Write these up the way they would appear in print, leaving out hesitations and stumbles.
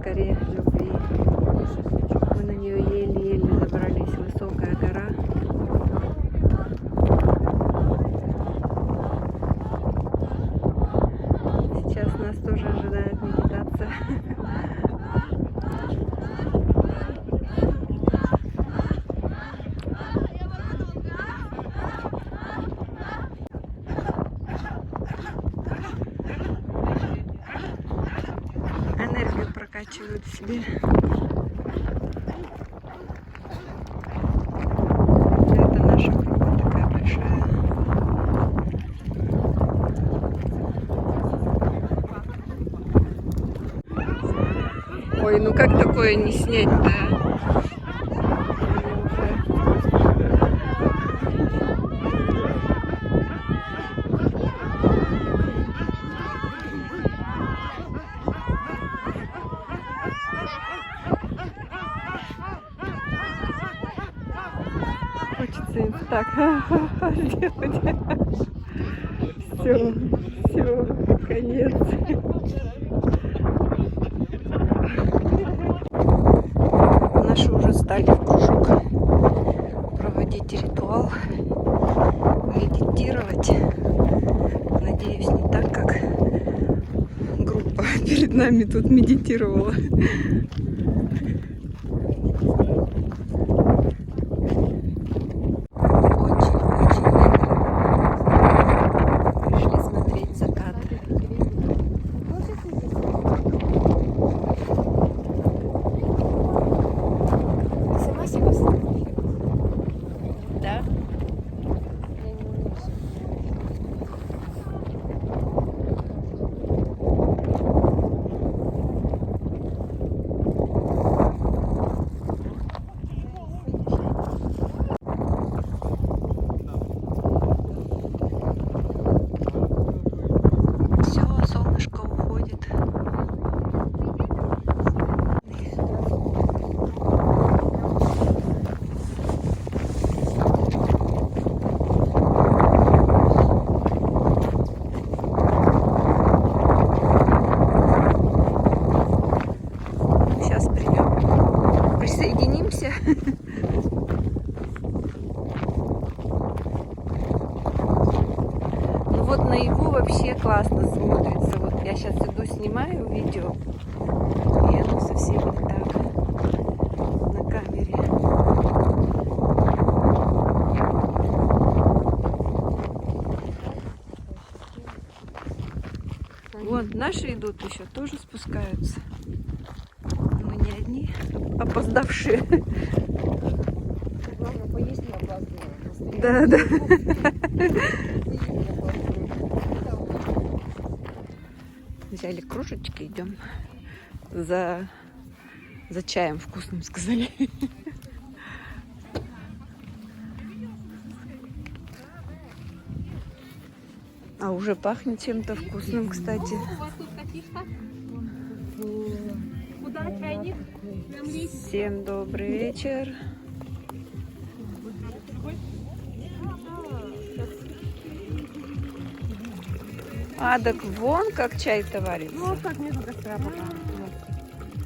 горе Любви. Мы на нее еле-еле забрались. Высокая гора. Сейчас нас тоже ожидает медитация. Энергию прокачивают в себе. Это наша группа такая большая. Ой, ну как такое не снять-то? Хочется им так сделать. Все, конец. Наши уже стали в кружок проводить ритуал, медитировать. Надеюсь, не так, как группа перед нами тут медитировала. Пришли смотреть закат. Да? Все, солнышко уходит. Сейчас придем, присоединимся. Ну вот наяву вообще классно смотрится. Вот я сейчас иду, снимаю видео, и оно совсем не так на камере. Вон, наши идут еще, тоже спускаются. Мы не одни, опоздавшие. Главное, поесть не опаздываем. Да, да. Взяли кружечки, идем за чаем вкусным, сказали. А уже пахнет чем-то вкусным, кстати. У вас тут каких-то? Куда чайник? Всем добрый вечер. А, так вон как чай-то варится. Ну, вот так между костра пока.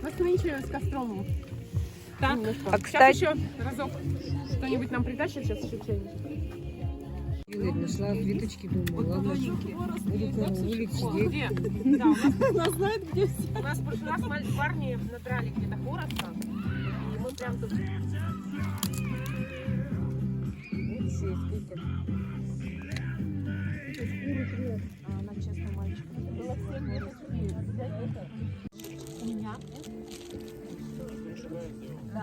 Вот. Нынче с костром. Так, А, кстати, сейчас еще разок что-нибудь нам притащит, сейчас еще чайник. Нашла квиточки, думаю, ладно, буду караулить, сидеть. Где? Да, у нас знает, где все. У нас в прошлый раз парни надрали где-то хвороста. И мы прям тут... А она честно мальчик. Было 7 лет. У меня? Да,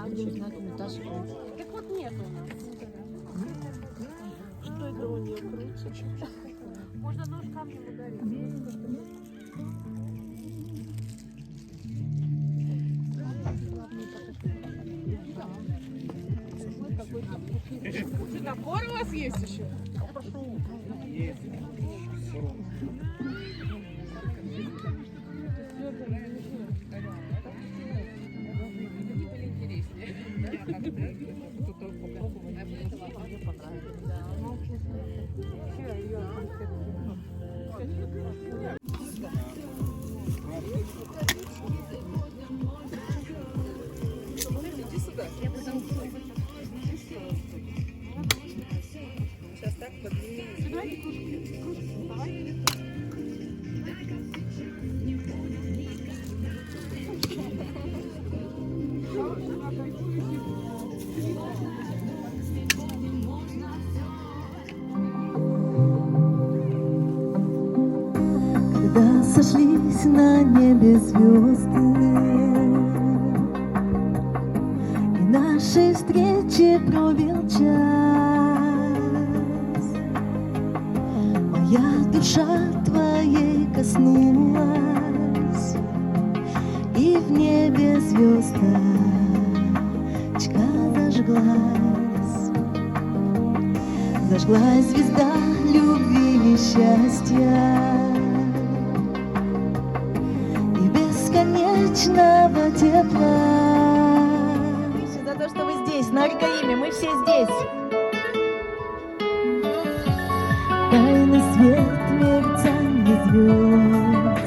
так вот нет у нас. Что это у нее крутится? Можно нож камнем ударить. Что, топор у вас есть еще? Есть. Когда сошлись на небе звезды, и нашей встречи пробил час, моя душа твоей коснулась, и в небе звездочка зажглась. Зажглась звезда любви и счастья и бесконечного тепла. За то, что вы здесь, на Аркаиме, мы все здесь. Тайный свет, мерцанье звезд.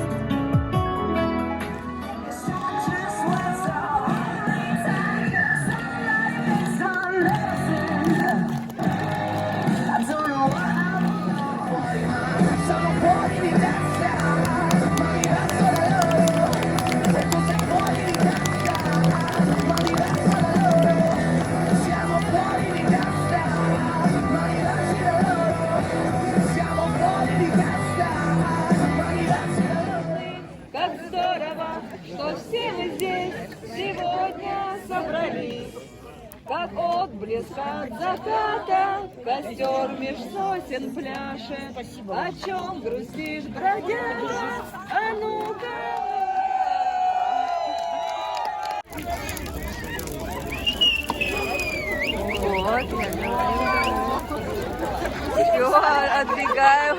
Как здорово, что все мы здесь сегодня собрались. Как отблеск от заката, костер меж сосен пляшет. О чем грустишь, бродяга? А ну-ка! Вот, все, отбегаем.